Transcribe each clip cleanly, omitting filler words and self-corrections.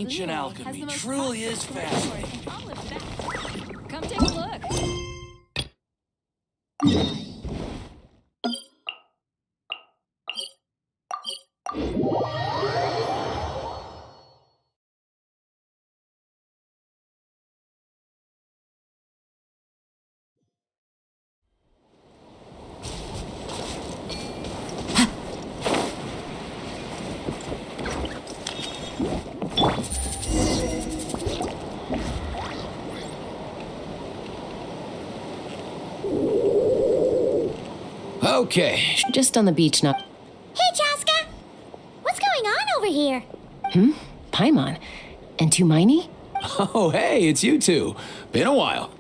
Ancient alchemy truly is fascinating. Come take a look. Okay. Just on the beach now. Hey, Chaska! What's going on over here? Paimon. And Tumaini? Oh, hey, it's you two. Been a while.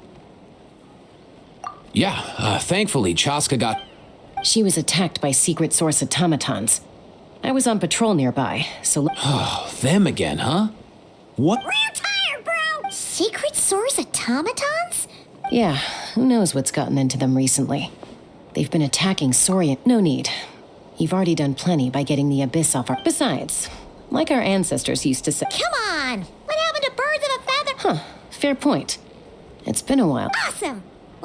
Yeah, thankfully Chaska got... She was attacked by secret source automatons. I was on patrol nearby, so... Oh, them again, huh? What? Real tired, bro! Secret source automatons? Yeah, who knows what's gotten into them recently. They've been attacking Saurian. No need. You've already done plenty by getting the Abyss off our... Besides, like our ancestors used to say... Come on! What happened to birds of a feather? Huh, fair point. It's been a while. Awesome!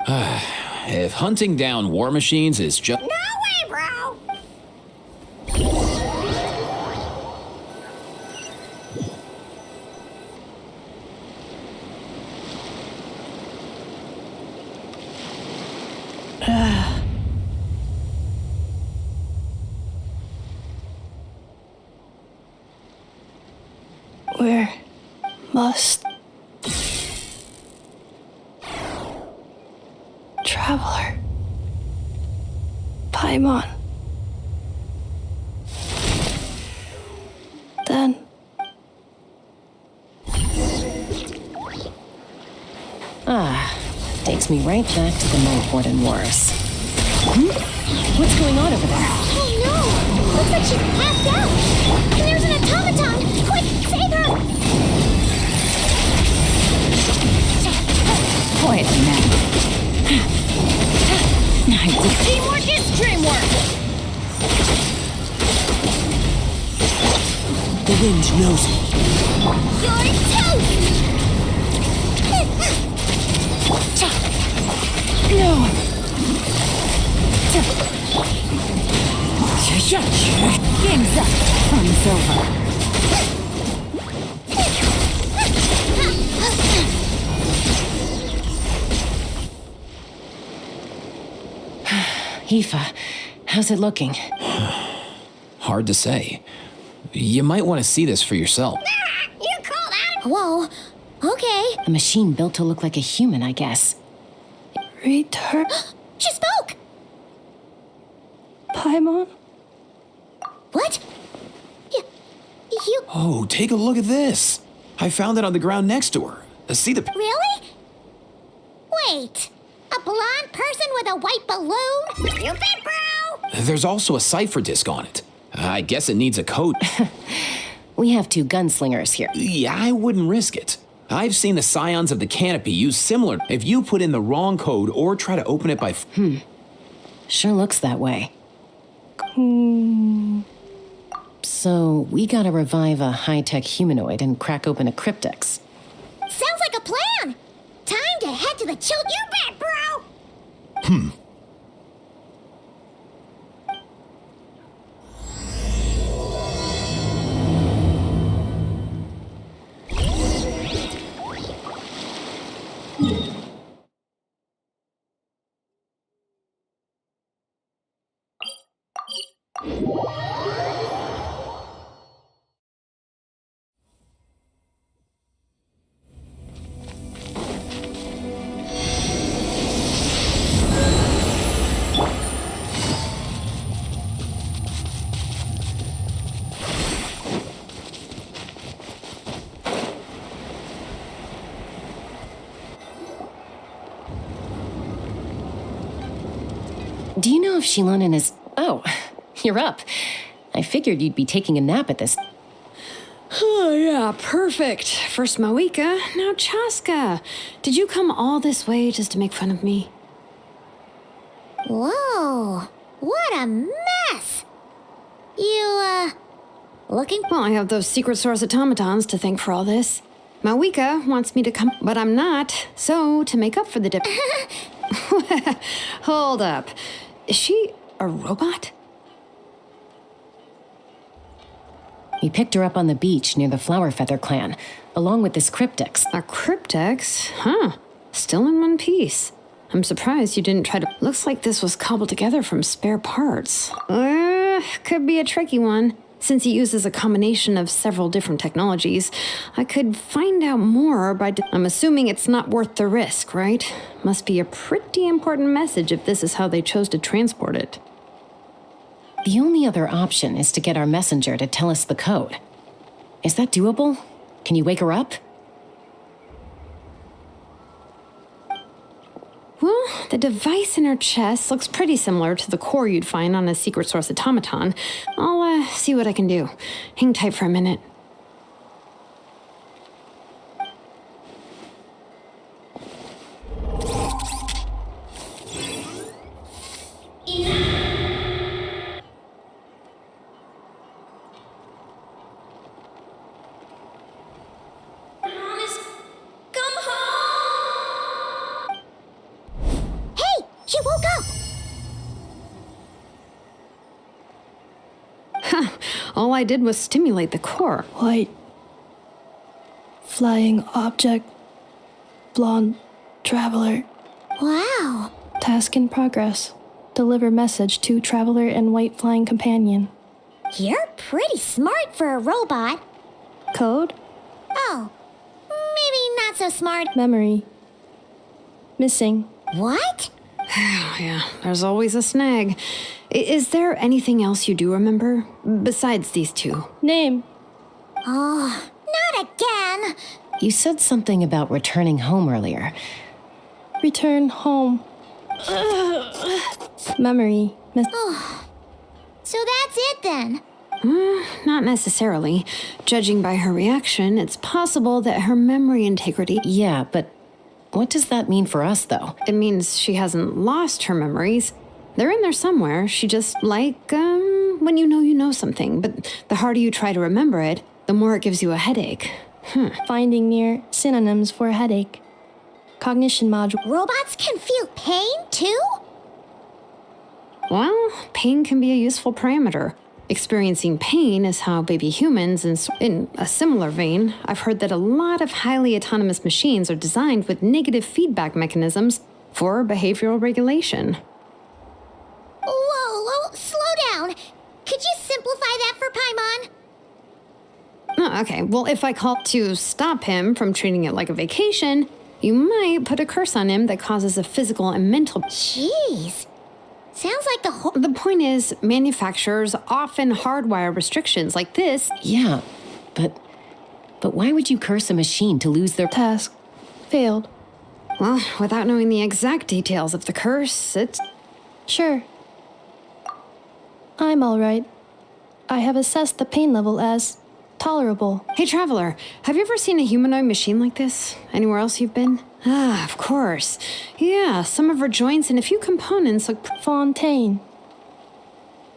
If hunting down war machines is just... No way, bro! Where must traveler Paimon then Takes me right back to the Night Warden Wars. What's going on over there? Oh no! Looks like she's passed out! And there's an automaton! Quick, save her! Quiet now. Teamwork is dreamwork! The wind knows me. You're toast! No! Game's up. Fun's over. Aoife, how's it looking? Hard to say. You might want to see this for yourself. You called out? Whoa. Okay. A machine built to look like a human, I guess. return She spoke! Paimon? What? You... Oh, take a look at this. I found it on the ground next to her. See the... Really? Wait. A blonde person with a white balloon? You bet, bro! There's also a cipher disk on it. I guess it needs a code. We have two gunslingers here. Yeah, I wouldn't risk it. I've seen the scions of the canopy use similar. If you put in the wrong code or try to open it by... Sure looks that way. So, we gotta revive a high-tech humanoid and crack open a cryptex. Sounds like a plan! Time to head to the chill... You bet, bro! Do you know if Shilonen is... Oh, you're up. I figured you'd be taking a nap at this... Oh, yeah, perfect. First Moika, now Chaska. Did you come all this way just to make fun of me? Whoa. What a mess! You, Looking? Well, I have those secret source automatons to thank for all this. Mawika wants me to come, but I'm not. So, to make up for the dip... Hold up. Is she a robot? We picked her up on the beach near the Flower Feather clan, along with this cryptex. A cryptex? Huh. Still in one piece. I'm surprised you didn't try to... Looks like this was cobbled together from spare parts. Could be a tricky one. Since it uses a combination of several different technologies, I could find out more by... I'm assuming it's not worth the risk, right? Must be a pretty important message if this is how they chose to transport it. The only other option is to get our messenger to tell us the code. Is that doable? Can you wake her up? Well, the device in her chest looks pretty similar to the core you'd find on a secret source automaton. I'll see what I can do. Hang tight for a minute. She woke up! All I did was stimulate the core. White. Flying object. Blonde. Traveler. Wow. Task in progress. Deliver message to Traveler and White Flying Companion. You're pretty smart for a robot. Code. Oh, maybe not so smart. Memory. Missing. What? Yeah, there's always a snag. Is there anything else you do remember? Besides these two? Name. Oh, not again. You said something about returning home earlier. Return home. Memory. So that's it then. Not necessarily. Judging by her reaction, it's possible that her memory integrity... Yeah, but what does that mean for us, though? It means she hasn't lost her memories. They're in there somewhere. She just, when you know something. But the harder you try to remember it, the more it gives you a headache. Finding near synonyms for headache. Cognition module. Robots can feel pain too? Well, pain can be a useful parameter. Experiencing pain is how baby humans, in a similar vein, I've heard that a lot of highly autonomous machines are designed with negative feedback mechanisms for behavioral regulation. Whoa, slow down. Could you simplify that for Paimon? Oh, okay, well, if I call to stop him from treating it like a vacation, you might put a curse on him that causes a physical and mental... Jeez. Sounds like the whole... The point is, manufacturers often hardwire restrictions like this. Yeah, but why would you curse a machine to lose their... Task. Failed. Well, without knowing the exact details of the curse, it's... Sure. I'm alright. I have assessed the pain level as tolerable. Hey, Traveler, have you ever seen a humanoid machine like this? Anywhere else you've been? Ah, of course. Yeah, some of her joints and a few components look... Fontaine.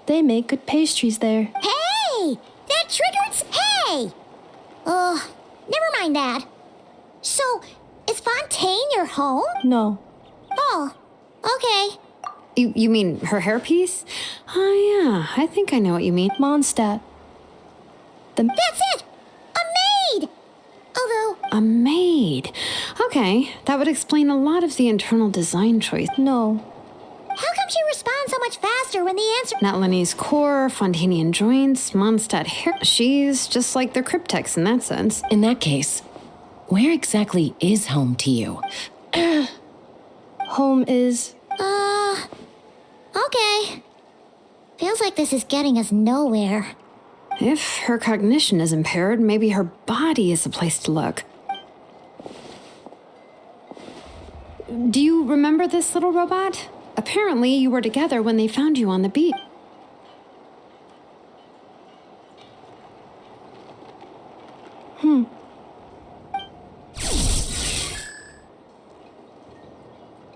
They make good pastries there. Hey! That triggers... Hey! Never mind that. So, is Fontaine your home? No. Oh, okay. You mean her hairpiece? Oh, yeah, I think I know what you mean. Mondstadt. That's it! A maid! Although... A maid. Okay, that would explain a lot of the internal design choice. No. How come she responds so much faster when the answer... Natlanese core, Fontanian joints, Mondstadt hair... She's just like the cryptex in that sense. In that case, where exactly is home to you? Home is... Okay. Feels like this is getting us nowhere. If her cognition is impaired, maybe her body is the place to look. Do you remember this little robot? Apparently, you were together when they found you on the beach.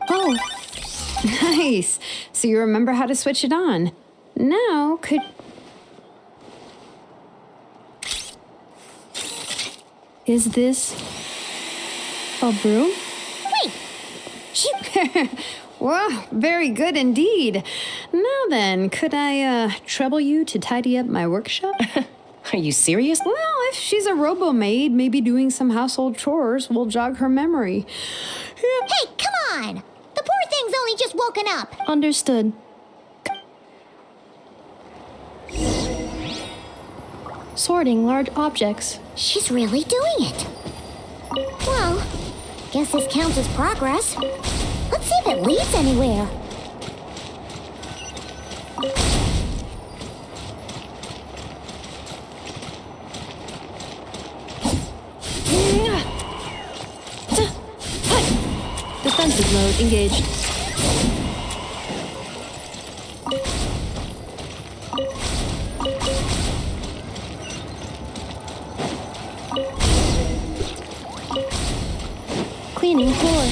Oh, Nice. So you remember how to switch it on. Now, Is this a broom? Wait! She... Wow, very good indeed. Now then, could I trouble you to tidy up my workshop? Are you serious? Well, if she's a robo-maid, maybe doing some household chores will jog her memory. Hey, come on! The poor thing's only just woken up. Understood. Sorting large objects. She's really doing it. Well, guess this counts as progress. Let's see if it leads anywhere. Defensive mode engaged. Cleaning floor.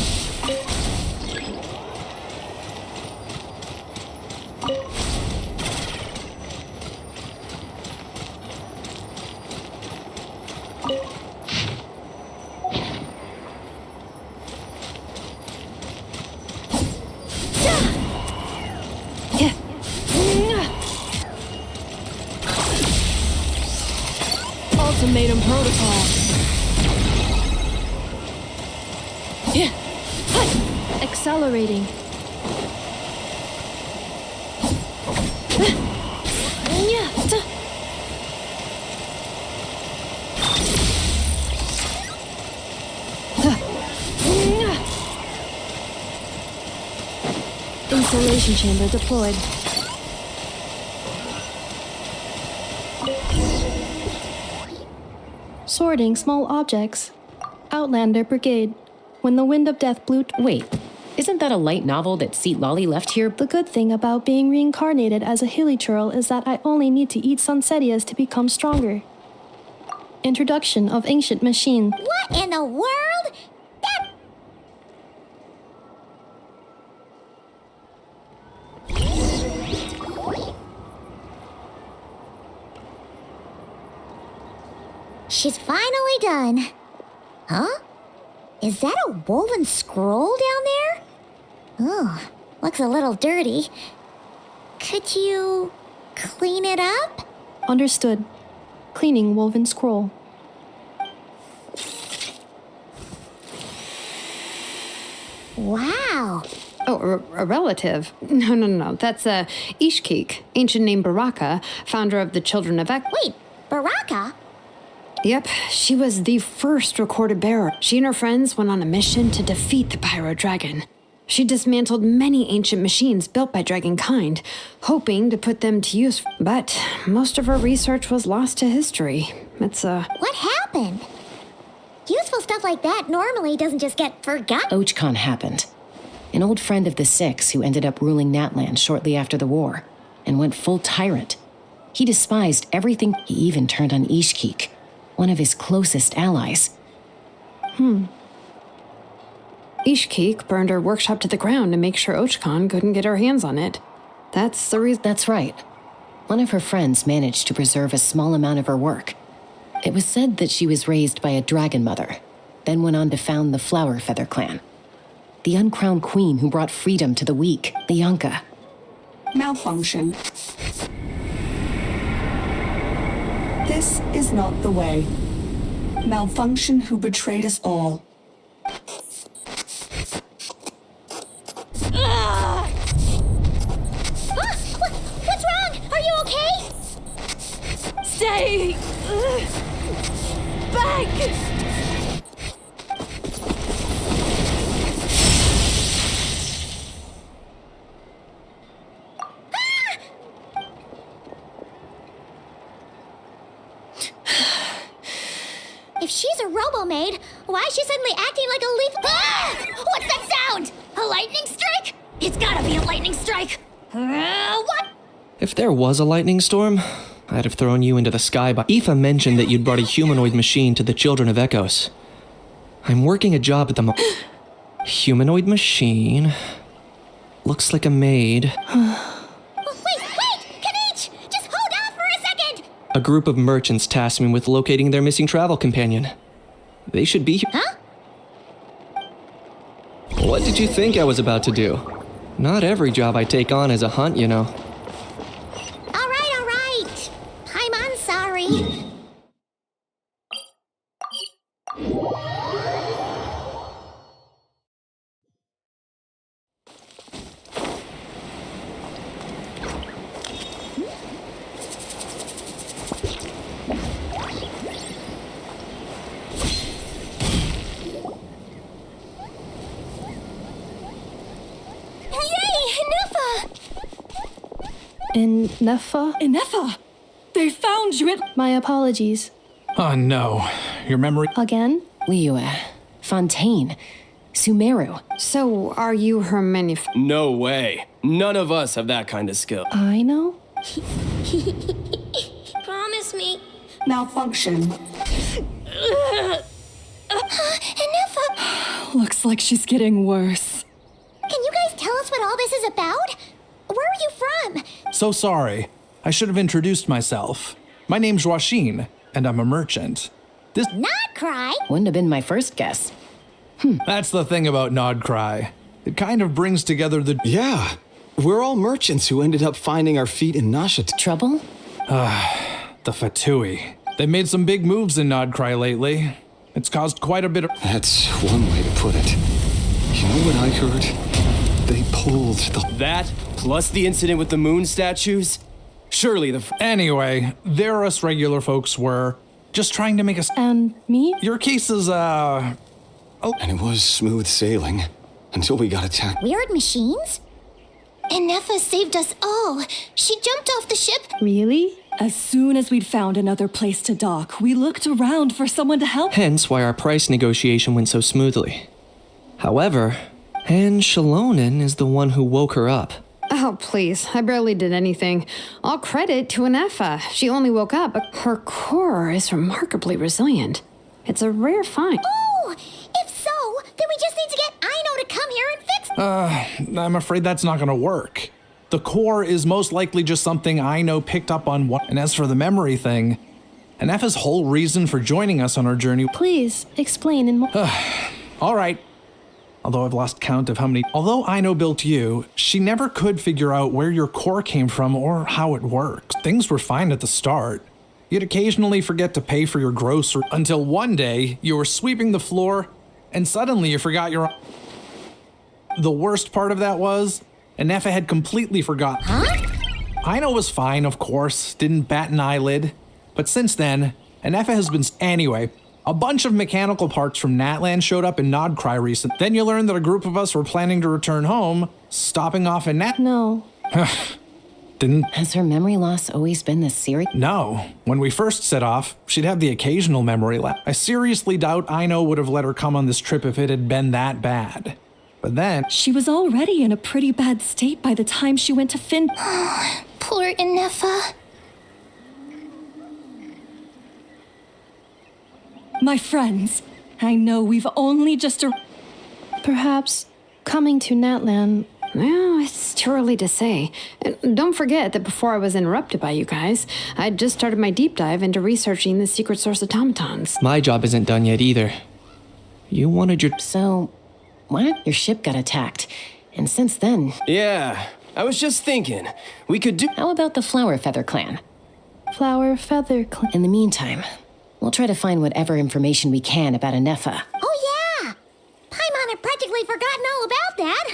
Ultimatum protocol. Accelerating. Insulation chamber deployed. Sorting small objects. Outlander Brigade. When the wind of death blew... Wait, isn't that a light novel that Seat Lolly left here? The good thing about being reincarnated as a hilly churl is that I only need to eat sunsetias to become stronger. Introduction of ancient machine. What in the world? That... She's finally done. Huh? Is that a woven scroll down there? Oh, looks a little dirty. Could you clean it up? Understood. Cleaning woven scroll. Wow. Oh, a relative? No. That's Ishkik, ancient name Baraka, founder of the Children of Ek. Wait, Baraka? Yep, she was the first recorded bearer. She and her friends went on a mission to defeat the Pyro Dragon. She dismantled many ancient machines built by Dragonkind, hoping to put them to use, but most of her research was lost to history. What happened? Useful stuff like that normally doesn't just get forgotten. Ochkon happened. An old friend of the Six who ended up ruling Natlan shortly after the war and went full tyrant. He despised everything. He even turned on Ishkik, one of his closest allies. Ishkik burned her workshop to the ground to make sure Ochkon couldn't get her hands on it. That's the reason. That's right. One of her friends managed to preserve a small amount of her work. It was said that she was raised by a dragon mother, then went on to found the Flower Feather clan. The uncrowned queen who brought freedom to the weak, the Yunka. Malfunction. This is not the way. Malfunction who betrayed us all. What's wrong? Are you okay? Stay back! If she's a robo-maid, why is she suddenly acting like a leaf? Ah! What's that sound? A lightning strike? It's gotta be a lightning strike. What? If there was a lightning storm, I'd have thrown you into the sky. But Aoife mentioned that you'd brought a humanoid machine to the Children of Echoes. I'm working a job at the humanoid machine. Looks like a maid. Wait! Kanich! Just hold off for a second! A group of merchants tasked me with locating their missing travel companion. They should be here. Huh? What did you think I was about to do? Not every job I take on is a hunt, you know. All right. I'm sorry. Ineffa? They found you at... My apologies. Oh no. Your memory. Again? Liyue, Fontaine, Sumeru. So, are you her No way. None of us have that kind of skill. I know? Promise me. Malfunction. Ineffa! Looks like she's getting worse. Can you guys tell us what all this is about? Where are you from? So sorry. I should have introduced myself. My name's Joachine, and I'm a merchant. NOD-KRAI? Wouldn't have been my first guess. That's the thing about NOD-KRAI. It kind of brings together the... Yeah, we're all merchants who ended up finding our feet in Nashat. Trouble? the Fatui. They made some big moves in NOD-KRAI lately. It's caused quite a bit of... That's one way to put it. You know what I heard? They pulled the... That, plus the incident with the moon statues? Surely the... Anyway, there us regular folks were just trying to make us... And me? Your case is, And it was smooth sailing until we got attacked. Weird machines? Ineffa saved us all. She jumped off the ship. Really? As soon as we'd found another place to dock, we looked around for someone to help. Hence why our price negotiation went so smoothly. However, Anne Shalonen is the one who woke her up. Oh, please. I barely did anything. All credit to Ineffa. She only woke up, but her core is remarkably resilient. It's a rare find. Oh, if so, then we just need to get Aino to come here and fix... I'm afraid that's not gonna work. The core is most likely just something Aino picked up on one. And as for the memory thing, Ineffa's whole reason for joining us on our journey... Please, explain in more... All right. Although I've lost count of how many... Although Aino built you, she never could figure out where your core came from or how it works. Things were fine at the start. You'd occasionally forget to pay for your grocery until one day you were sweeping the floor and suddenly you forgot your... The worst part of that was, Ineffa had completely forgotten. Huh? Aino was fine, of course, didn't bat an eyelid. But since then, Ineffa has been... Anyway, a bunch of mechanical parts from Natland showed up in NOD-KRAI recently. Then you learned that a group of us were planning to return home, stopping off in No. Didn't... Has her memory loss always been this serious? No. When we first set off, she'd have the occasional memory lapse. I seriously doubt Aino would have let her come on this trip if it had been that bad. But then... She was already in a pretty bad state by the time she went to Finn. Poor Ineffa. My friends, I know we've only just... Perhaps coming to Natlan... Well, it's too early to say. And don't forget that before I was interrupted by you guys, I'd just started my deep dive into researching the secret source automatons. My job isn't done yet either. You wanted your... So, what? Your ship got attacked. And since then... Yeah, I was just thinking. We could do... How about the Flower Feather Clan? Flower Feather Clan. In the meantime, we'll try to find whatever information we can about Ineffa. Oh, yeah. Paimon had practically forgotten all about that.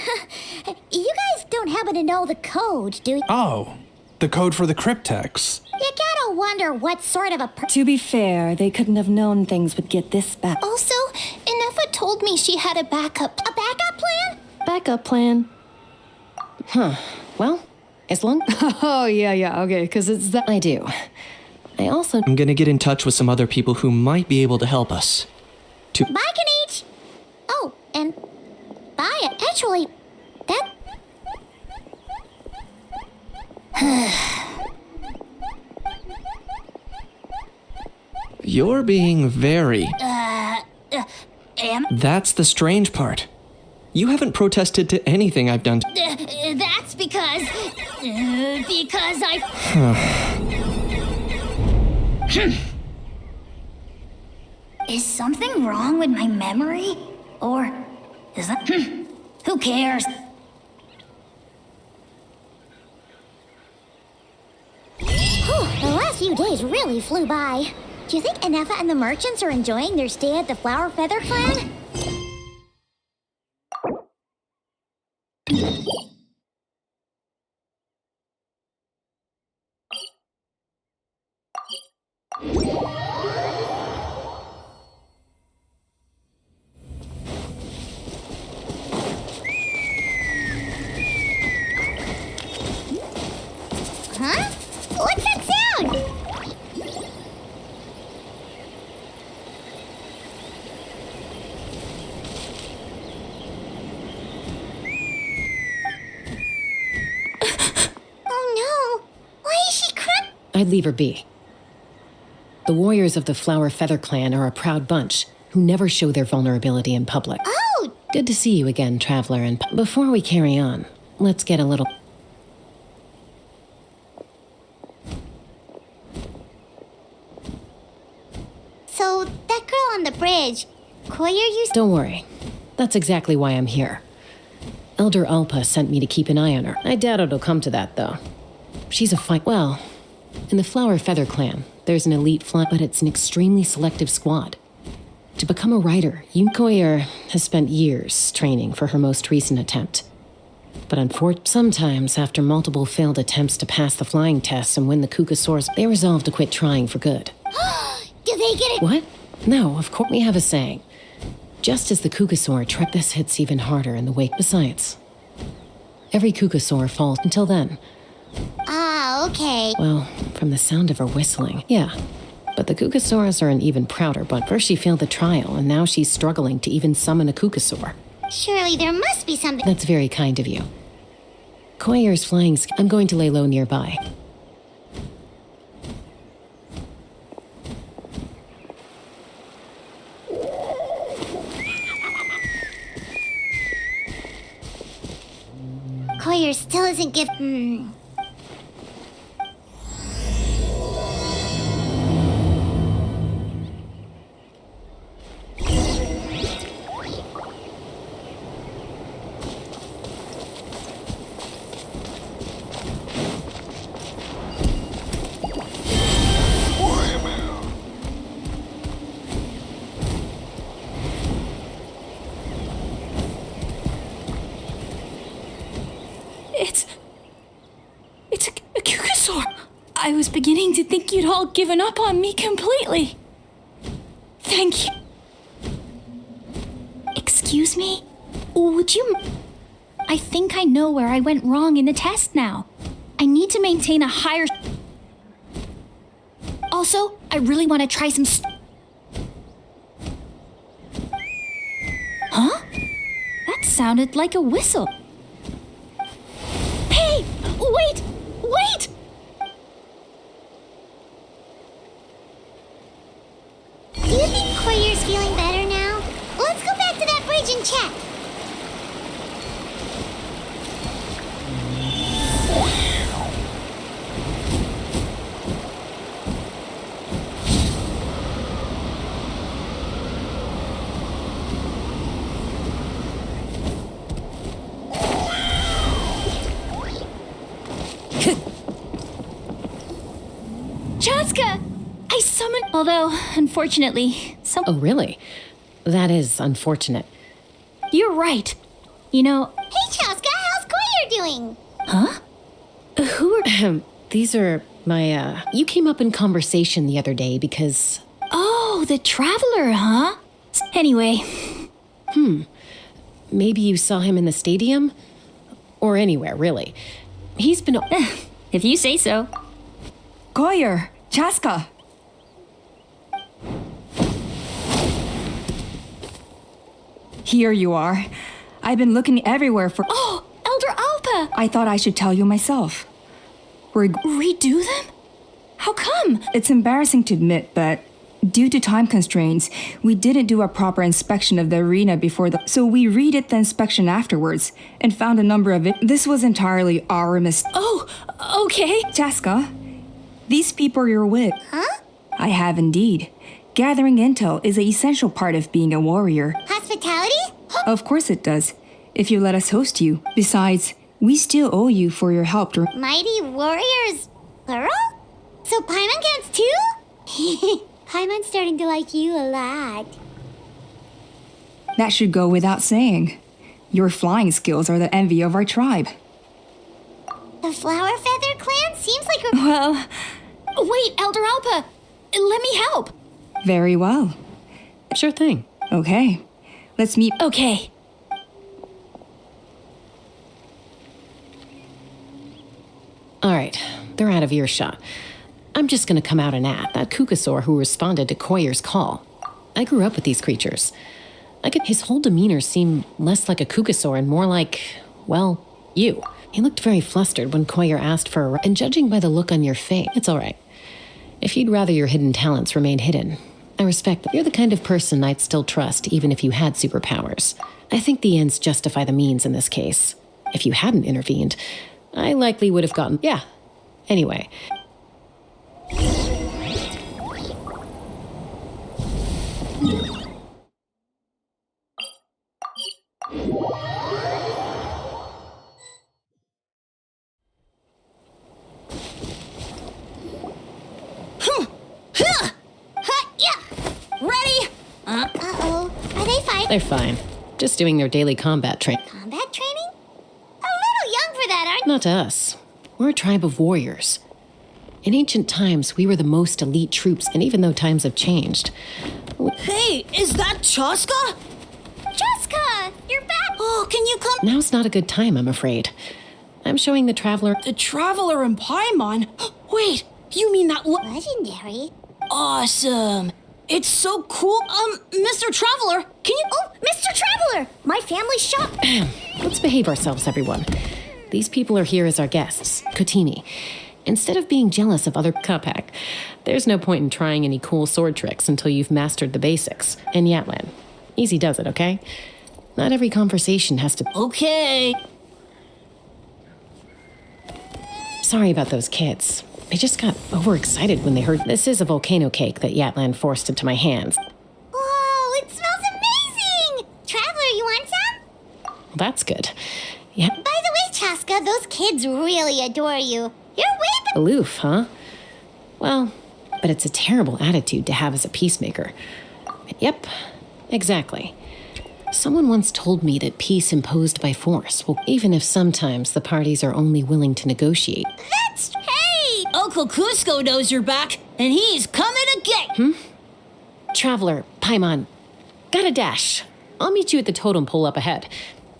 You guys don't happen to know the code, do you? Oh, the code for the cryptex. You gotta wonder what sort of a... To be fair, they couldn't have known things would get this bad. Also, Ineffa told me she had a backup. A backup plan? Backup plan. Well, as long... Oh, yeah, okay, because it's that... I do. I also... I'm gonna get in touch with some other people who might be able to help us. Bye, Kanichi. Oh, and bye. Actually, that... You're being very... am... That's the strange part. You haven't protested to anything I've done. That's because I... Is something wrong with my memory? Or is that... Who cares? Whew, the last few days really flew by. Do you think Anefa and the merchants are enjoying their stay at the Flower Feather Clan? Huh? What's that sound? Oh no! Why is she crying? I'd leave her be. The warriors of the Flower Feather Clan are a proud bunch who never show their vulnerability in public. Oh! Good to see you again, Traveler, and before we carry on, let's get a little... So, that girl on the bridge, Koyer used... Don't worry. That's exactly why I'm here. Elder Alpa sent me to keep an eye on her. I doubt it'll come to that, though. She's a fight... Well, in the Flower Feather Clan, there's an elite fly, but it's an extremely selective squad. To become a rider, Koyer has spent years training for her most recent attempt. But sometimes, after multiple failed attempts to pass the flying tests and win the Kukasaurs, they resolve to quit trying for good. Do they get it? What? No, of course we have a saying. Just as the Kukasaur trek, this hits even harder in the wake. Besides, every Kukasaur falls until then. Ah, okay. Well, from the sound of her whistling, yeah. But the Kukasaurs are an even prouder bunch. First she failed the trial, and now she's struggling to even summon a Kukasaur. Surely there must be something... That's very kind of you. Koyer's flying... I'm going to lay low nearby. Koyer still isn't It's a Kukasaur. I was beginning to think you'd all given up on me completely. Thank you. Excuse me? Would you... I think I know where I went wrong in the test now. I need to maintain a higher... Also, I really want to try some... Huh? That sounded like a whistle. Hey! Wait! Wait! Do you think Koyer's feeling better now? Let's go back to that bridge and check. Chaska! I summoned... Although, unfortunately, Oh, really? That is unfortunate. You're right. You know... Hey, Chaska, how's Koyer doing? Huh? Who are... These are my, You came up in conversation the other day because... Oh, the Traveler, huh? Anyway... Maybe you saw him in the stadium? Or anywhere, really. He's been... If you say so. Koyer, Chaska. Here you are. I've been looking everywhere for... Oh, Elder Alpa! I thought I should tell you myself. Redo them? How come? It's embarrassing to admit, but due to time constraints, we didn't do a proper inspection of the arena before so we redid the inspection afterwards and found a number of it. This was entirely our mistake. Oh, okay. Chaska, these people you're with. Huh? I have indeed. Gathering intel is an essential part of being a warrior. Hospitality? Of course it does, if you let us host you. Besides, we still owe you for your help. Mighty warriors, plural? So Paimon counts too? Paimon's starting to like you a lot. That should go without saying. Your flying skills are the envy of our tribe. The Flower Feather clan seems like a... Well... Wait, Elder Alpa! Let me help! Very well. Sure thing. Okay. Let's meet... Okay. All right, they're out of earshot. I'm just gonna come out and add that Kukasaur who responded to Koyer's call. I grew up with these creatures. His whole demeanor seemed less like a Kukasaur and more like, well, you. He looked very flustered when Koyer asked for a... And judging by the look on your face, it's all right. If you'd rather your hidden talents remain hidden, I respect that. You're the kind of person I'd still trust even if you had superpowers. I think the ends justify the means in this case. If you hadn't intervened, I likely would have gotten... Yeah. Anyway. Ready? Uh-oh. Are they fine? They're fine. Just doing their daily combat training. Combat training? A little young for that, aren't you? Not to us. We're a tribe of warriors. In ancient times, we were the most elite troops, and even though times have changed... Hey, is that Chaska? Chaska, you're back! Oh, can you come... Now's not a good time, I'm afraid. I'm showing the Traveler... The Traveler in Paimon? Wait, you mean that... Legendary? Awesome. It's so cool. Mr. Traveler, can you... Oh, Mr. Traveler! My family's shop... Let's behave ourselves, everyone. These people are here as our guests, Kotini. Instead of being jealous of other Kapak, there's no point in trying any cool sword tricks until you've mastered the basics. And Yatlan, easy does it, okay? Not every conversation has to... Okay. Sorry about those kids. They just got overexcited when they heard... This is a volcano cake that Yatlan forced into my hands. Whoa, it smells amazing! Traveler, you want some? Well, that's good. Yeah. By the way, Chaska, those kids really adore you. You're way... Aloof, huh? Well, but it's a terrible attitude to have as a peacemaker. Yep, exactly. Someone once told me that peace imposed by force will... Even if sometimes the parties are only willing to negotiate. That's... Hey! Uncle Cusco knows you're back, and he's coming again. Traveler, Paimon, got a dash. I'll meet you at the totem pole up ahead.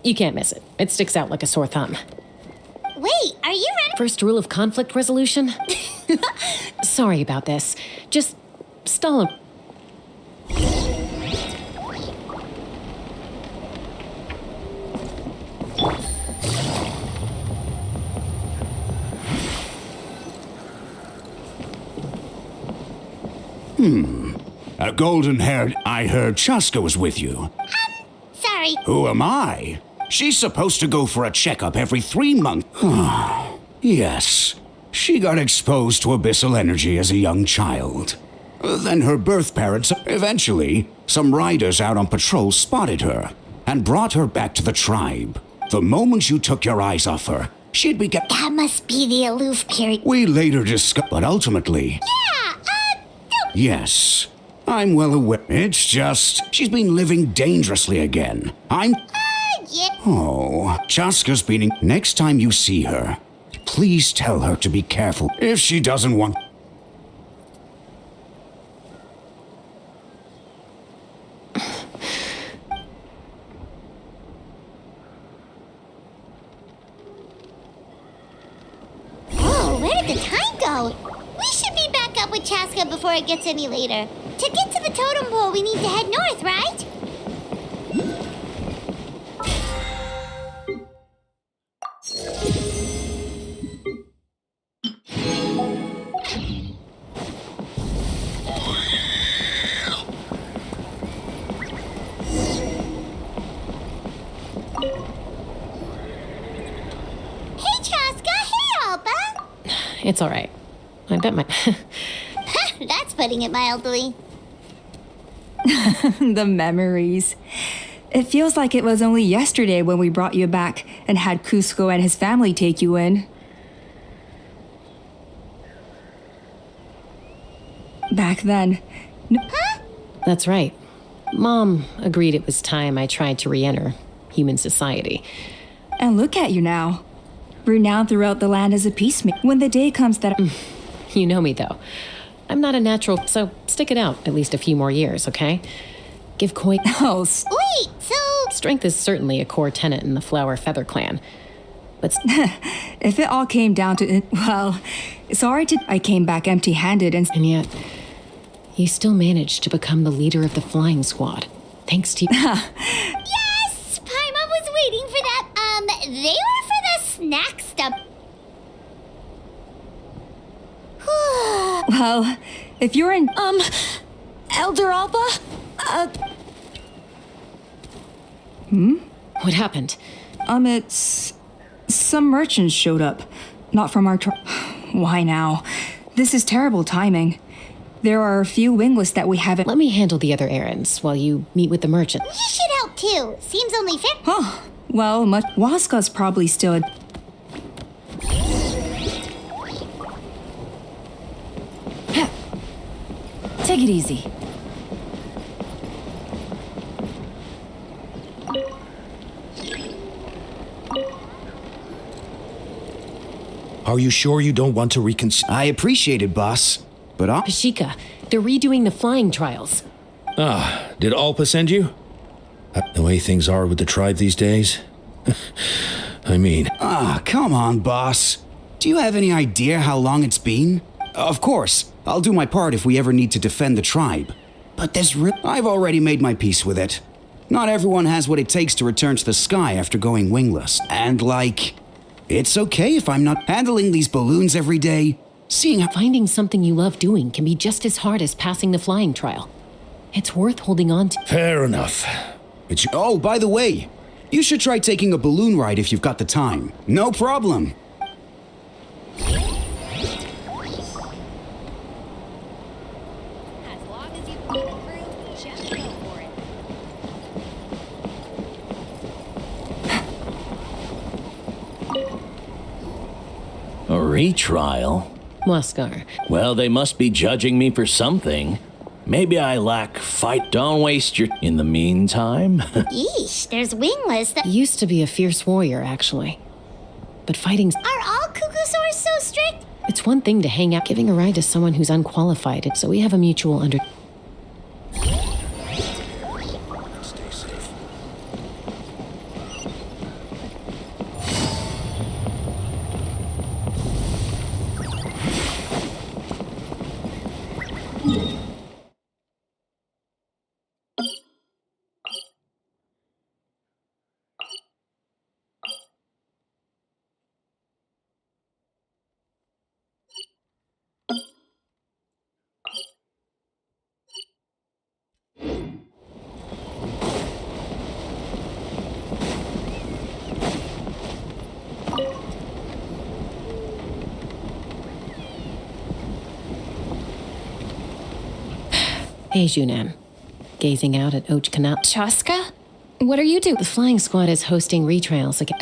You can't miss it. It sticks out like a sore thumb. Wait, are you ready? First rule of conflict resolution? Sorry about this. Just stall him. A golden-haired... I heard Chaska was with you. Sorry. Who am I? She's supposed to go for a checkup every 3 months. Yes. She got exposed to abyssal energy as a young child. Then her birth parents... Eventually, some riders out on patrol spotted her and brought her back to the tribe. The moment you took your eyes off her, she'd be... That must be the aloof period. We later discovered... But ultimately... Yes, I'm well aware. It's just, she's been living dangerously again. Yeah. Oh, Chaska's been... Next time you see her, please tell her to be careful if she doesn't want... Oh, where did the time go? We should be back up with Chaska before it gets any later. To get to the totem pole, we need to head north, right? Hey, Chaska. Hey, Alba. It's all right. I bet my... That's putting it mildly. The memories. It feels like it was only yesterday when we brought you back and had Cusco and his family take you in. Back then. Huh? That's right. Mom agreed it was time I tried to re-enter human society. And look at you now. Renowned throughout the land as a peacemaker. When the day comes that... You know me, though. I'm not a natural, so stick it out at least a few more years, okay? Give Koi... Oh, Wait, so... Strength is certainly a core tenet in the Flower Feather clan. But... If it all came down to it, well, sorry to... I came back empty-handed and yet, you still managed to become the leader of the flying squad. Thanks to... Yes! Paimon was waiting for that. They were for the snack stuff. Well, if you're in... Elder Alba? What happened? It's... Some merchants showed up. Not from our... Why now? This is terrible timing. There are a few wingless that we haven't... Let me handle the other errands while you meet with the merchant. You should help too. Seems only fair. Huh. Well, Waska's probably still... Take it easy. Are you sure you don't want to reconsider? I appreciate it, boss. But Pashika, they're redoing the flying trials. Ah, did Alpa send you? The way things are with the tribe these days? I mean... come on, boss. Do you have any idea how long it's been? Of course, I'll do my part if we ever need to defend the tribe. But I've already made my peace with it. Not everyone has what it takes to return to the sky after going wingless. And it's okay if I'm not handling these balloons every day. Finding something you love doing can be just as hard as passing the flying trial. It's worth holding on to. Fair enough. Oh, by the way, you should try taking a balloon ride if you've got the time. No problem. A retrial? Muskar. Well, they must be judging me for something. Maybe I lack fight. Don't waste your... In the meantime... Yeesh, there's wingless that... Used to be a fierce warrior, actually. But fighting's... Are all Cucusaurs so strict? It's one thing to hang out giving a ride to someone who's unqualified, so we have a mutual under... Hey, Junan. Gazing out at Oach Canal. Chaska? What are you doing? The flying squad is hosting retrials again.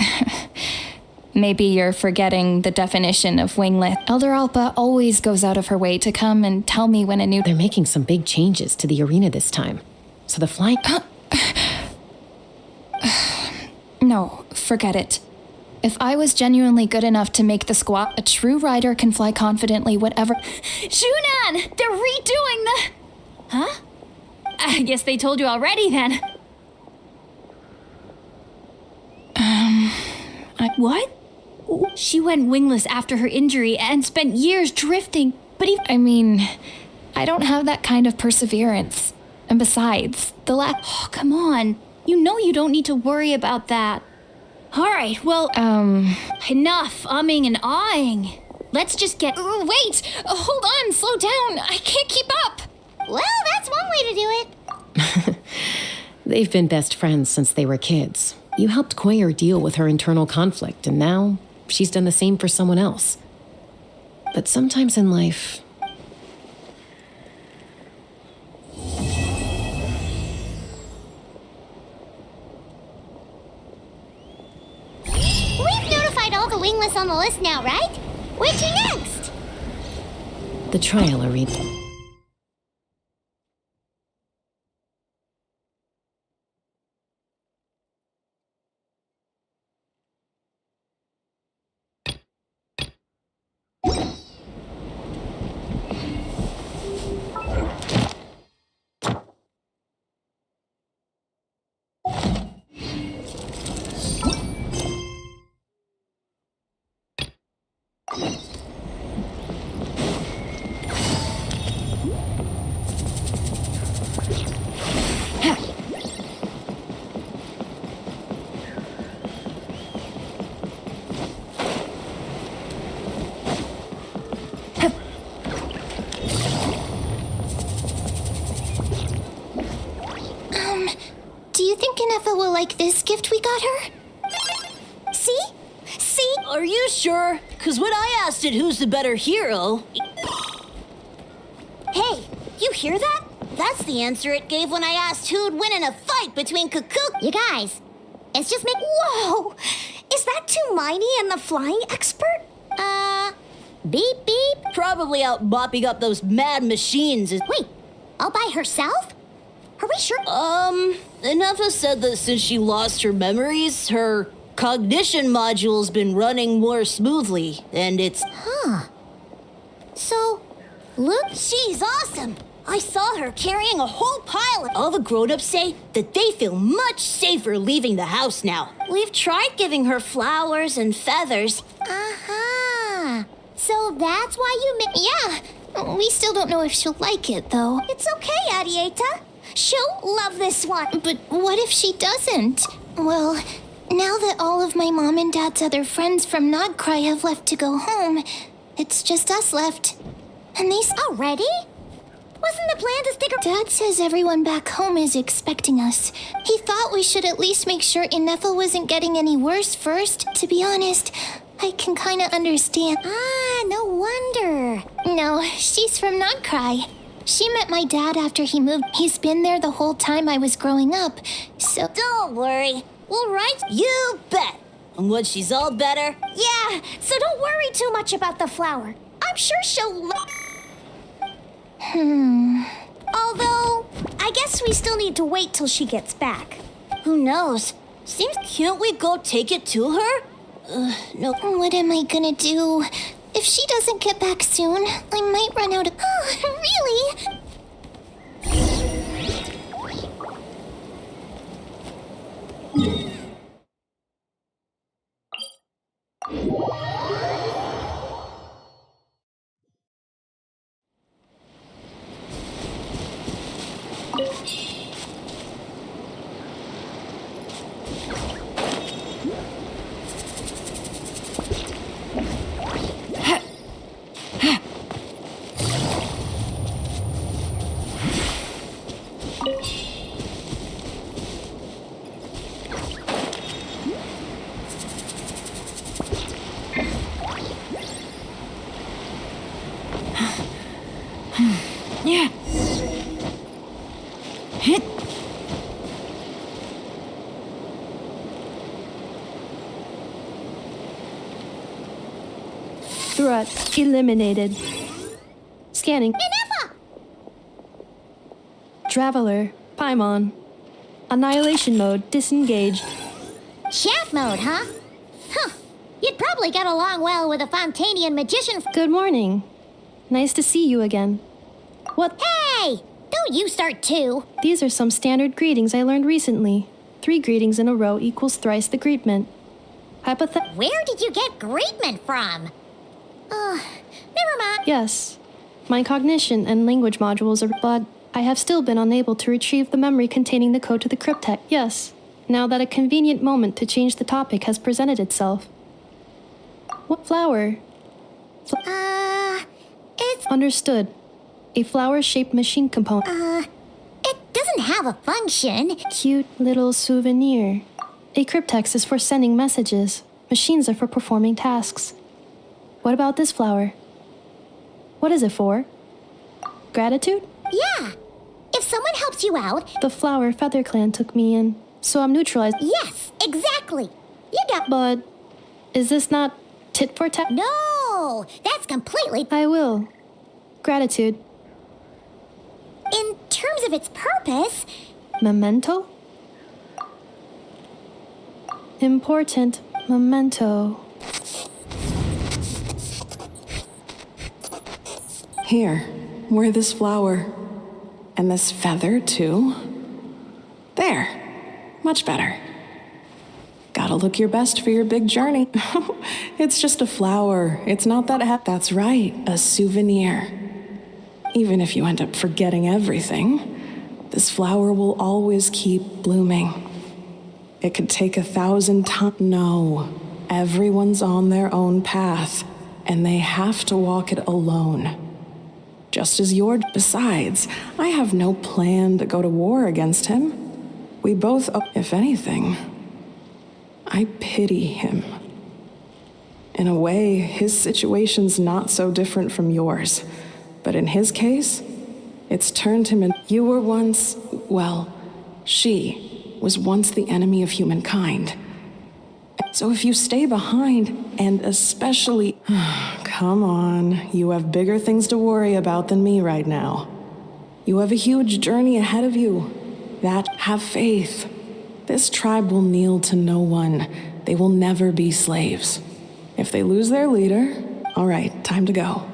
Maybe you're forgetting the definition of winglet. Elder Alpa always goes out of her way to come and tell me when a new... They're making some big changes to the arena this time. So the flying... No, forget it. If I was genuinely good enough to make the squad, a true rider can fly confidently whatever... Junan! They're redoing the... Huh? I guess they told you already then. What? She went wingless after her injury and spent years drifting, but I mean, I don't have that kind of perseverance. And besides, the lack... Oh, come on. You know you don't need to worry about that. All right, well, enough umming and ahhing. Let's just get... Wait! Hold on, slow down. I can't keep up. Well, that's one way to do it. They've been best friends since they were kids. You helped Koyer deal with her internal conflict, and now she's done the same for someone else. But sometimes in life... all the wingless on the list now, right? Where to next? The trial arena. Do you think Inefa will like this gift we got her? See? See? Are you sure? Because when I asked it who's the better hero... Hey, you hear that? That's the answer it gave when I asked who'd win in a fight between Cuckoo... You guys, it's just me. Whoa! Is that Hermione and the flying expert? Beep beep. Probably out mopping up those mad machines. Wait, all by herself? Are we sure? Inefa said that since she lost her memories, her cognition module's been running more smoothly, and it's... Huh. So, look, she's awesome! I saw her carrying a whole pile of... All the grown-ups say that they feel much safer leaving the house now. We've tried giving her flowers and feathers. Uh-huh. So that's why you Yeah, we still don't know if she'll like it, though. It's okay, Arieta. She'll love this one. But what if she doesn't? Well, now that all of my mom and dad's other friends from NOD-KRAI have left to go home, it's just us left. And these... Already? Wasn't the plan to stick around? Dad says everyone back home is expecting us. He thought we should at least make sure Inefa wasn't getting any worse first. To be honest, I can kind of understand. No wonder. No, she's from NOD-KRAI. She met my dad after he moved. He's been there the whole time I was growing up, so... Don't worry. We'll write... You bet. And when she's all better... Yeah, so don't worry too much about the flower. I'm sure she'll... Although, I guess we still need to wait till she gets back. Who knows? Seems... Can't we go take it to her? No. What am I gonna do? If she doesn't get back soon, I might run out of... Oh, really? Yeah. Hit. Threat eliminated. Scanning. Inefa! Traveler, Paimon. Annihilation mode disengaged. Shaft mode, huh? Huh. You'd probably get along well with a Fontanian magician. Good morning. Nice to see you again. What? Hey! Don't you start too. These are some standard greetings I learned recently. 3 greetings in a row equals thrice the greetment. Where did you get greetment from? Never mind. Yes. My cognition and language modules are... But I have still been unable to retrieve the memory containing the code to the cryptex. Yes. Now that a convenient moment to change the topic has presented itself. What flower? It's... Understood. A flower-shaped machine component. It doesn't have a function. Cute little souvenir. A cryptex is for sending messages. Machines are for performing tasks. What about this flower? What is it for? Gratitude? Yeah. If someone helps you out... The flower Feather Clan took me in, so I'm neutralized. Yes, exactly. You got... But Is this not tit for tat? No, that's completely. I will. Gratitude. In terms of its purpose. Memento? Important memento. Here, wear this flower. And this feather, too. There. Much better. Gotta look your best for your big journey. It's just a flower. It's not that That's right, a souvenir. Even if you end up forgetting everything, this flower will always keep blooming. It could take 1,000 times. No, everyone's on their own path, and they have to walk it alone. Just as you're. Besides, I have no plan to go to war against him. We both, if anything, I pity him. In a way, his situation's not so different from yours. But in his case, it's turned him in. You were once, well, she was once the enemy of humankind. So if you stay behind, and especially, come on, you have bigger things to worry about than me right now. You have a huge journey ahead of you. Have faith. This tribe will kneel to no one. They will never be slaves. If they lose their leader, all right, time to go.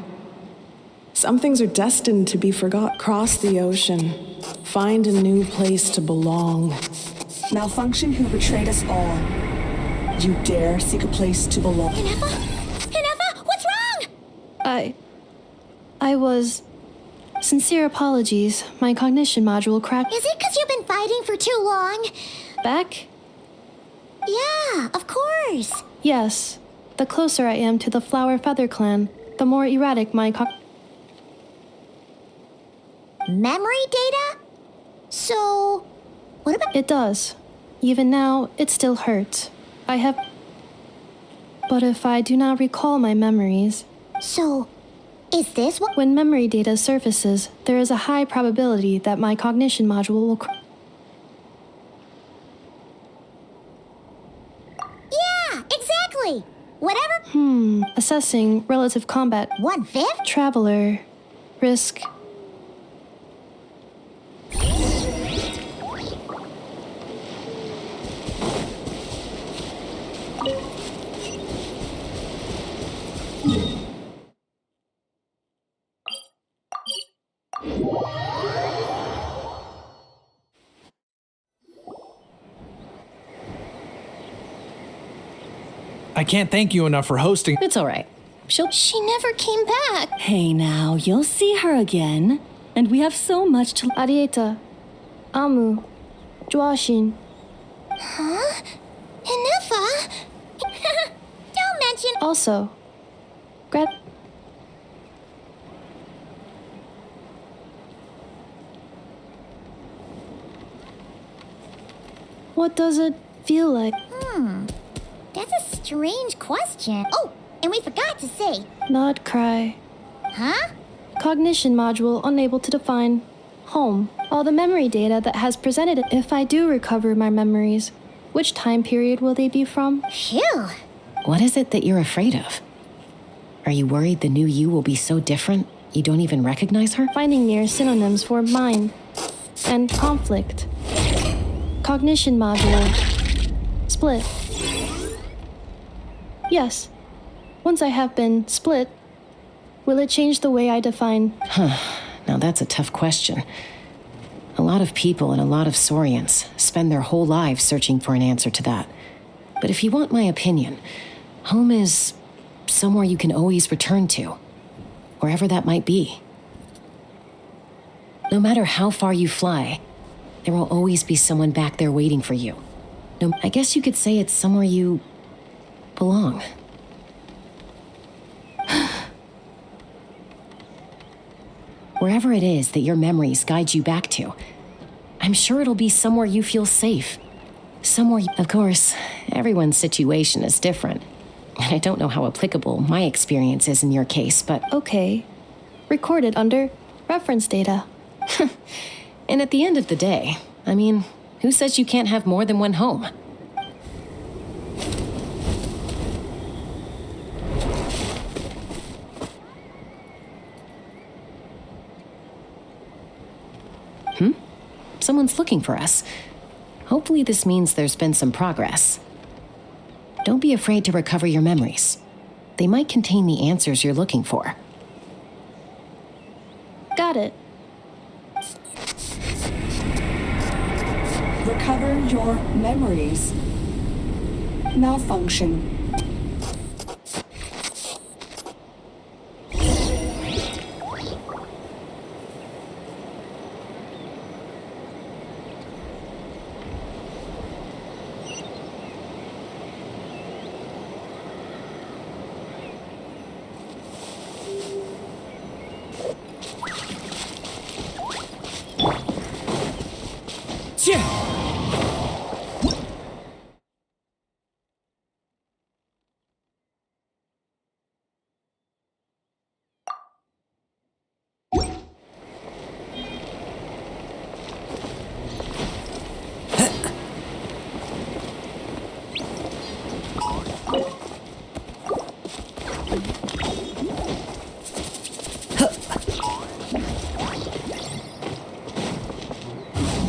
Some things are destined to be forgot. Cross the ocean. Find a new place to belong. Malfunction who betrayed us all. You dare seek a place to belong. Hinefa, what's wrong? I was... Sincere apologies. My cognition module cracked. Is it because you've been fighting for too long? Back? Yeah, of course. Yes. The closer I am to the Flower Feather clan, the more erratic my Memory data? So, what about... It does. Even now, it still hurts. I have... But if I do not recall my memories... So, is this what... When memory data surfaces, there is a high probability that my cognition module will... Yeah, exactly! Whatever... Assessing relative combat... 1/5? Traveler... Risk... I can't thank you enough for hosting. It's all right. She never came back. Hey now, you'll see her again. And we have so much to... Arieta. Amu. Joashin. Huh? Hinefa? Don't mention... Also. What does it feel like? That's a strange question. Oh, and we forgot to say... NOD-KRAI. Huh? Cognition module unable to define. Home. All the memory data that has presented it. If I do recover my memories, which time period will they be from? Phew. What is it that you're afraid of? Are you worried the new you will be so different you don't even recognize her? Finding near synonyms for mind and conflict. Cognition module. Split. Yes. Once I have been split, will it change the way I define? Now that's a tough question. A lot of people and a lot of Saurians spend their whole lives searching for an answer to that. But if you want my opinion, home is somewhere you can always return to, wherever that might be. No matter how far you fly, there will always be someone back there waiting for you. No, I guess you could say it's somewhere you belong. Wherever it is that your memories guide you back to, I'm sure it'll be somewhere you feel safe. Somewhere Of course, everyone's situation is different. And I don't know how applicable my experience is in your case, but... Okay. Recorded under reference data. And at the end of the day, I mean, who says you can't have more than one home? someone's looking for us. Hopefully this means there's been some progress. Don't be afraid to recover your memories. They might contain the answers you're looking for. Got it. Recover your memories. Malfunction.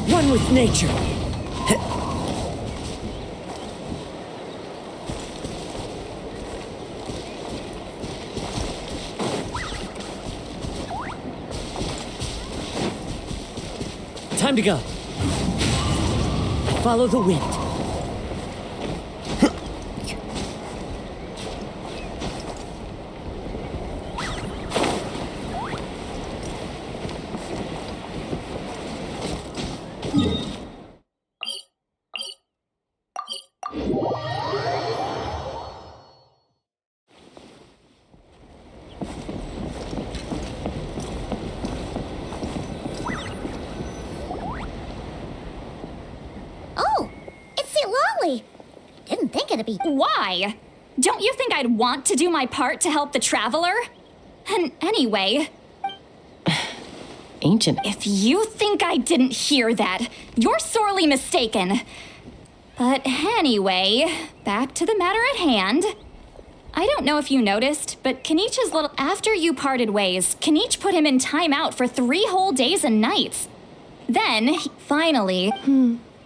One with nature. Time to go. Follow the wind. Oh, it's Lolly. Didn't think it'd be. Why? Don't you think I'd want to do my part to help the traveler? And anyway, Ancient. if you think I didn't hear that, you're sorely mistaken. But anyway, back to the matter at hand. I don't know if you noticed, but Kenich's little... After you parted ways, Kenich put him in timeout for 3 whole days and nights. Then, finally...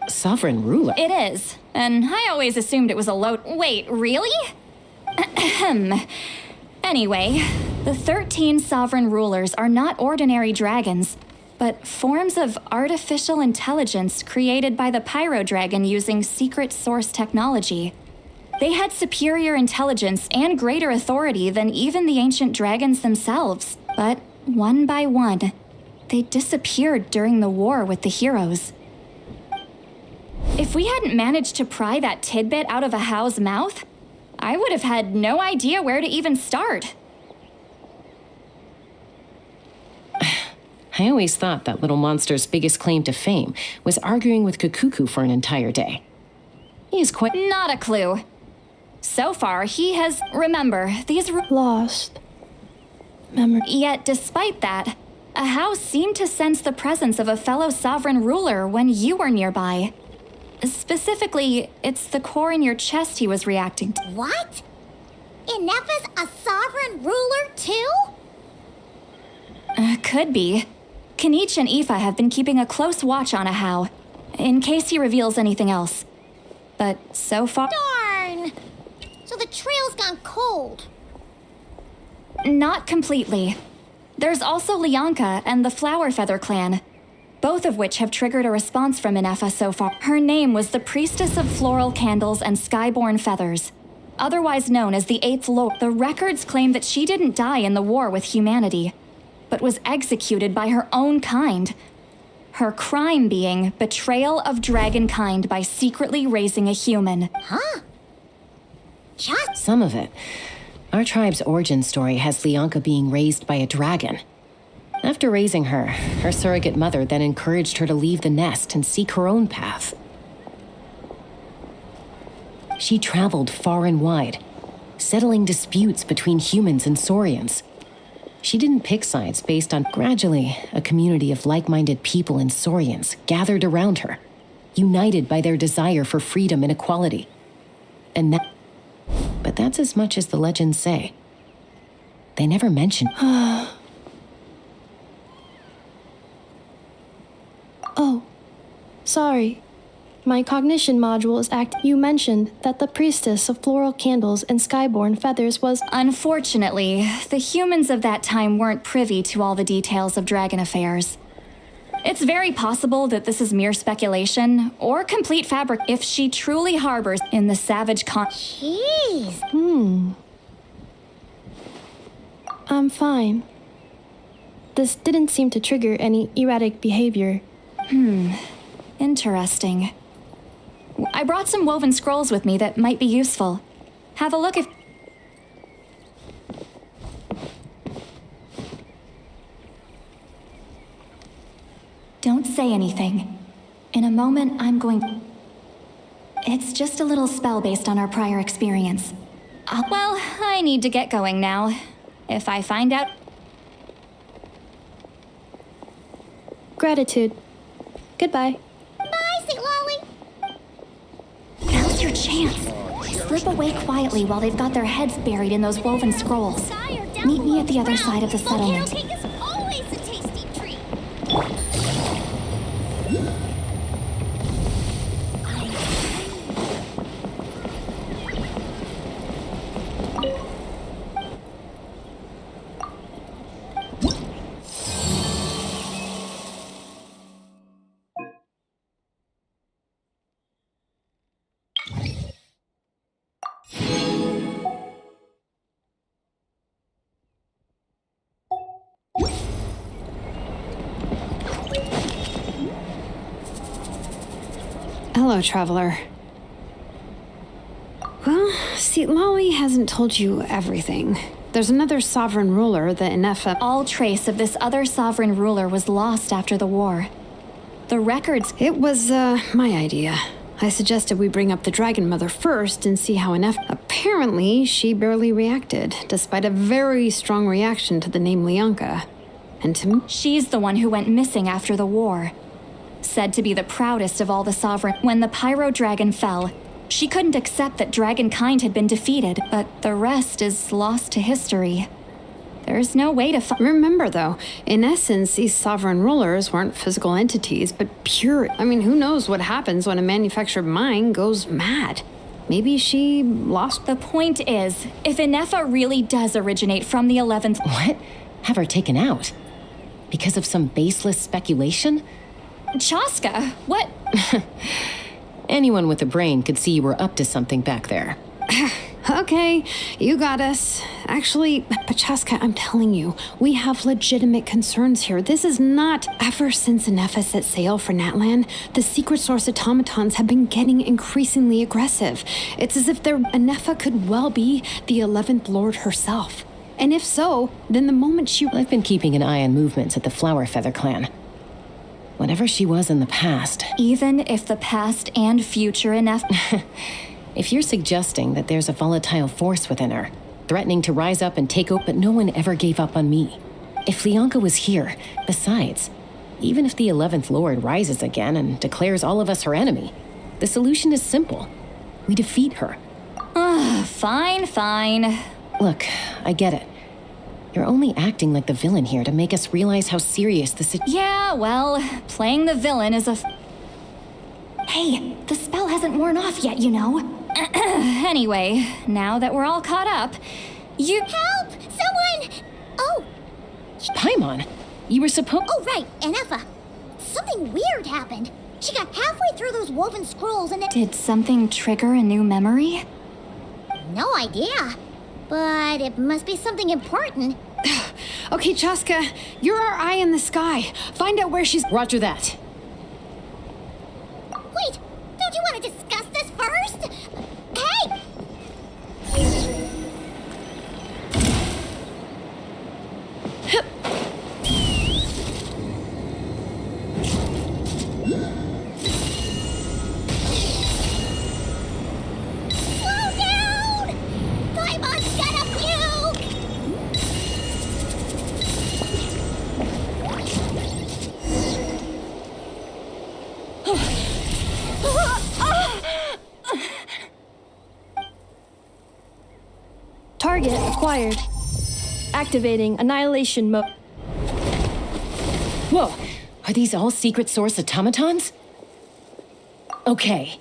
Sovereign ruler? It is. And I always assumed it was a load... Wait, really? Ahem. Anyway, the 13 sovereign rulers are not ordinary dragons, but forms of artificial intelligence created by the Pyro Dragon using secret source technology. They had superior intelligence and greater authority than even the ancient dragons themselves. But one by one, they disappeared during the war with the heroes. If we hadn't managed to pry that tidbit out of a How's mouth, I would have had no idea where to even start. I always thought that little monster's biggest claim to fame was arguing with Kukuku for an entire day. He's quite... Not a clue. So far, he has... Remember, these... Lost. Memory. Yet, despite that, a How seemed to sense the presence of a fellow sovereign ruler when you were nearby. Specifically, it's the core in your chest he was reacting to. What? Inepa's a sovereign ruler too? Could be. Kenich and Aoife have been keeping a close watch on a How, in case he reveals anything else. But so far... Darn! So the trail's gone cold. Not completely. There's also Lianka and the Flower Feather clan, both of which have triggered a response from Inepa so far. Her name was the Priestess of Floral Candles and Skyborn Feathers, otherwise known as the Eighth Lord. The records claim that she didn't die in the war with humanity, but was executed by her own kind. Her crime being betrayal of dragonkind by secretly raising a human. Huh? Just some of it. Our tribe's origin story has Lianka being raised by a dragon. After raising her, her surrogate mother then encouraged her to leave the nest and seek her own path. She traveled far and wide, settling disputes between humans and Saurians. She didn't pick sides based on... Gradually, a community of like-minded people and Saurians gathered around her, united by their desire for freedom and equality. And that... But that's as much as the legends say. They never mention... Oh, Sorry. My cognition module is You mentioned that the priestess of floral candles and skyborn feathers was... Unfortunately, the humans of that time weren't privy to all the details of dragon affairs. It's very possible that this is mere speculation, or complete fabric if she truly harbors in the savage Jeez. I'm fine. This didn't seem to trigger any erratic behavior. Interesting. I brought some woven scrolls with me that might be useful. Have a look if... Don't say anything. In a moment, I'm going... It's just a little spell based on our prior experience. Well, I need to get going now. If I find out... Gratitude. Goodbye. Bye, St. Lolly. Now's your chance. Slip away quietly while they've got their heads buried in those woven scrolls. Meet me at the other side of the settlement. Volcano cake is always a tasty treat. Hello, traveler. Well, see, Lolly hasn't told you everything. There's another sovereign ruler, the Inefa. All trace of this other sovereign ruler was lost after the war. The records... It was, my idea. I suggested we bring up the Dragon Mother first and see how Inefa... Apparently, she barely reacted, despite a very strong reaction to the name Leonka. And to me... She's the one who went missing after the war. Said to be the proudest of all the sovereign. When the Pyro Dragon fell, she couldn't accept that dragonkind had been defeated, but the rest is lost to history. There's no way to Remember, though, in essence, these sovereign rulers weren't physical entities, but pure... I mean, who knows what happens when a manufactured mind goes mad? Maybe she lost... The point is, if Inefa really does originate from the 11th... What? Have her taken out? Because of some baseless speculation? Chaska, what? Anyone with a brain could see you were up to something back there. Okay, you got us. Actually, Pachaska, I'm telling you, we have legitimate concerns here. This is not... Ever since Inefa set sail for Natlan, the secret source automatons have been getting increasingly aggressive. It's as if Inefa could well be the 11th Lord herself. And if so, then the moment she... I've been keeping an eye on movements at the Flower Feather clan. Whatever she was in the past... Even if the past and future Inefa... If you're suggesting that there's a volatile force within her, threatening to rise up and take over, but no one ever gave up on me. If Leonka was here, besides, even if the 11th Lord rises again and declares all of us her enemy, the solution is simple. We defeat her. Fine. Look, I get it. You're only acting like the villain here to make us realize how serious the situation... Yeah, well, playing the villain is a... Hey, the spell hasn't worn off yet, you know. Anyway, now that we're all caught up, you... Help! Someone! Oh! Paimon, you were supposed... Oh, right, Inefa. Something weird happened. She got halfway through those woven scrolls and then... Did something trigger a new memory? No idea. But it must be something important. Okay, Chaska, you're our eye in the sky. Find out where she's... Roger that. Wait, don't you want to discuss this first? Hey! Slow down! Paimon's got a puke! Target acquired. Activating annihilation mode. Whoa, are these all secret source automatons? Okay.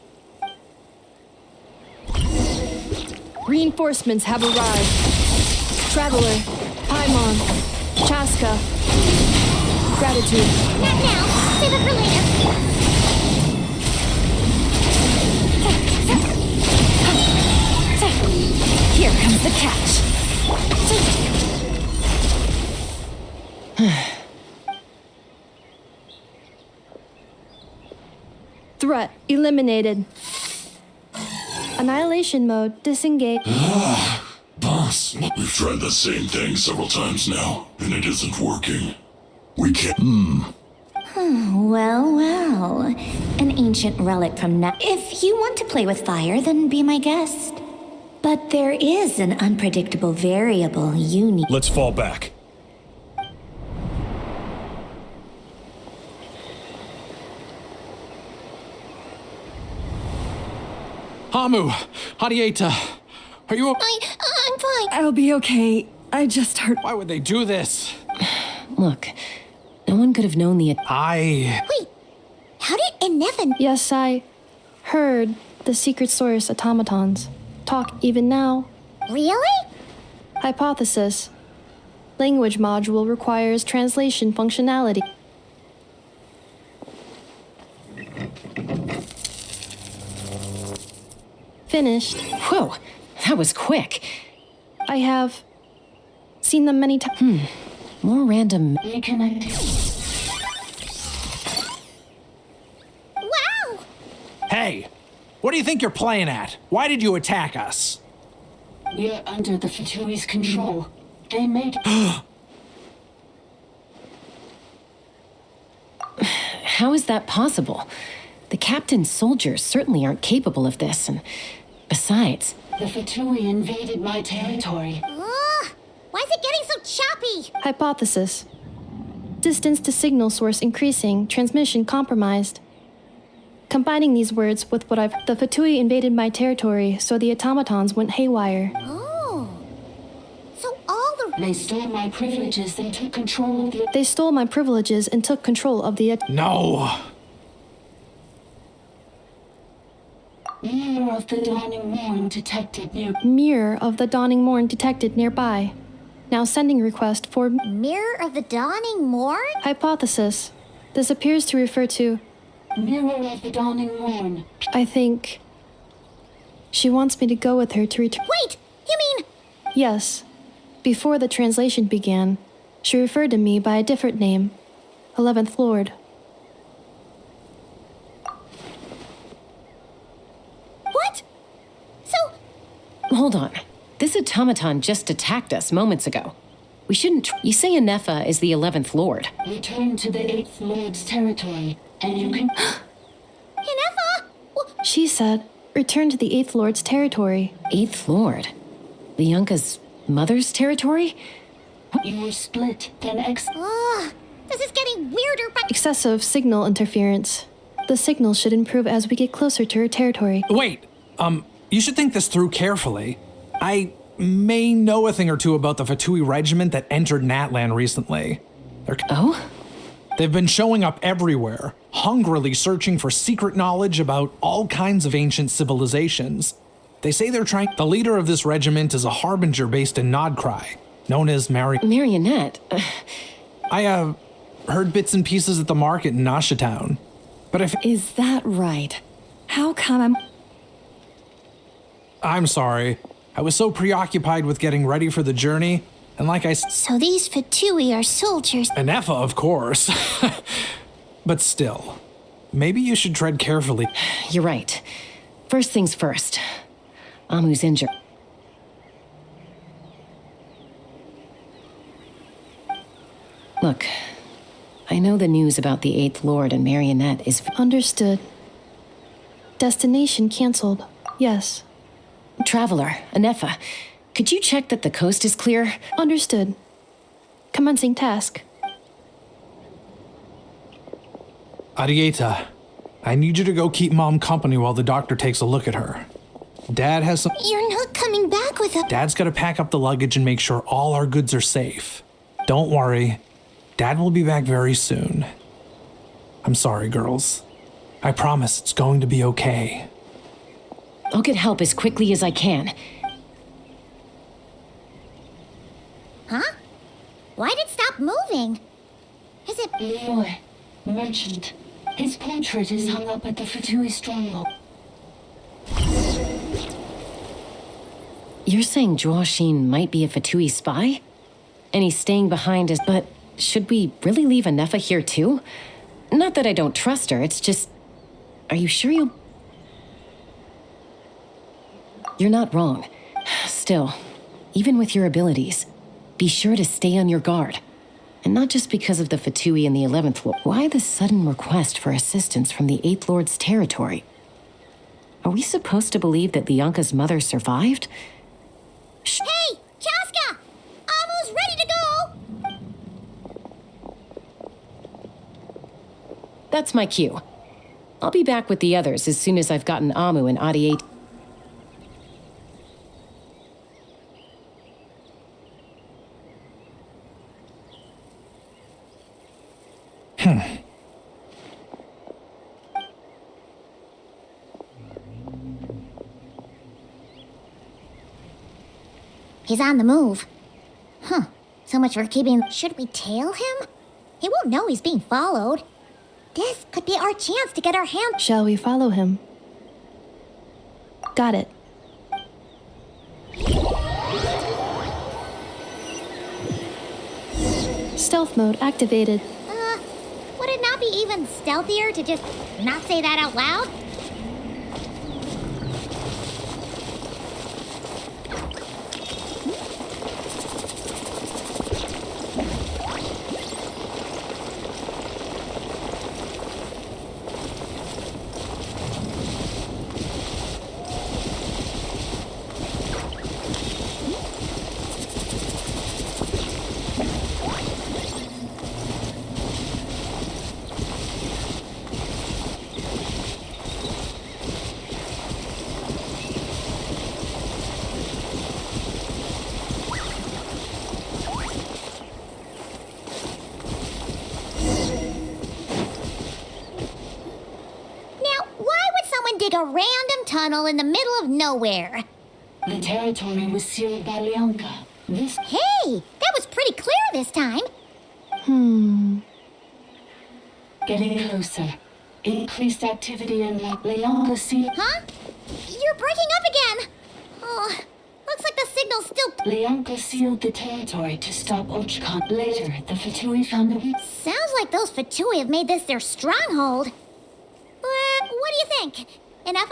Reinforcements have arrived. Traveler, Paimon, Chaska. Gratitude. Not now. Save it for later. Here comes the catch. Threat eliminated. Annihilation mode disengaged. Boss, we've tried the same thing several times now, and it isn't working. We can't. Well, well. An ancient relic from now. If you want to play with fire, then be my guest. But there is an unpredictable variable you need. Let's fall back. Hamu, Hadieta, are you? I'm fine. I'll be okay. I just heard. Why would they do this? Look, no one could have known the. Wait, how did Inevin? Yes, I heard the secret source automatons talk even now. Really? Hypothesis. Language module requires translation functionality. Finished. Whoa, that was quick. I have seen them many times. More random. Wow! Hey, what do you think you're playing at? Why did you attack us? We're under the Fatui's control. They made. How is that possible? The captain's soldiers certainly aren't capable of this, and besides... The Fatui invaded my territory. Why is it getting so choppy? Hypothesis. Distance to signal source increasing, transmission compromised. Combining these words with what I've... The Fatui invaded my territory, so the automatons went haywire. Oh. So all the... They stole my privileges and took control of the... They stole my privileges and took control of the... No! Mirror of the dawning morn detected near... Mirror of the dawning morn detected nearby. Now sending request for... Mirror of the Dawning Morn? Hypothesis. This appears to refer to... Mirror of the dawning morn. I think... She wants me to go with her to return... Wait! You mean... Yes. Before the translation began, she referred to me by a different name. 11th Lord. What? So... Hold on. This automaton just attacked us moments ago. We shouldn't... You say Anefa is the 11th Lord. Return to the 8th Lord's territory, and you can... Inefa! She said, return to the 8th Lord's territory. 8th Lord? Bianca's mother's territory? You were split, then this is getting weirder, but... Excessive signal interference. The signal should improve as we get closer to her territory. Wait, you should think this through carefully. I may know a thing or two about the Fatui regiment that entered Natlan recently. Oh? They've been showing up everywhere, hungrily searching for secret knowledge about all kinds of ancient civilizations. They say they're trying... The leader of this regiment is a harbinger based in NOD-KRAI, known as Marionette? I, heard bits and pieces at the market in Nasha Town. But if... Is that right? How come I'm sorry. I was so preoccupied with getting ready for the journey, and like I... So these Fatui are soldiers. Anefa, of course. But still, maybe you should tread carefully. You're right. First things first. Amu's injured. Look, I know the news about the 8th Lord and Marionette is... Understood. Destination canceled. Yes. Traveler, Anefa, could you check that the coast is clear? Understood. Commencing task. Arieta, I need you to go keep Mom company while the doctor takes a look at her. Dad has some... You're not coming back with a... Dad's gotta pack up the luggage and make sure all our goods are safe. Don't worry. Dad will be back very soon. I'm sorry, girls. I promise it's going to be okay. I'll get help as quickly as I can. Huh? Why did it stop moving? Is it... Leroy, merchant. His portrait is hung up at the Fatui stronghold. You're saying Joashin might be a Fatui spy? And he's staying behind us, but should we really leave Anefa here too? Not that I don't trust her, it's just... Are you sure you'll... You're not wrong. Still, even with your abilities, be sure to stay on your guard. And not just because of the Fatui and the 11th Lord. Why the sudden request for assistance from the 8th Lord's territory? Are we supposed to believe that Lianka's mother survived? Hey, Chaska! Amu's ready to go! That's my cue. I'll be back with the others as soon as I've gotten Amu and Adi. He's on the move. Huh. So much for keeping... Should we tail him? He won't know he's being followed. This could be our chance to get our hands... Shall we follow him? Got it. Stealth mode activated. Would it not be even stealthier to just not say that out loud? Dig a random tunnel in the middle of nowhere. The territory was sealed by Lianka. This... Hey, that was pretty clear this time. Getting closer. Increased activity in Lianka seal... Huh? You're breaking up again. Oh, looks like the signal's still... Lianka sealed the territory to stop Ochkan. Later, the Fatui found the... Sounds like those Fatui have made this their stronghold. What do you think? Enough?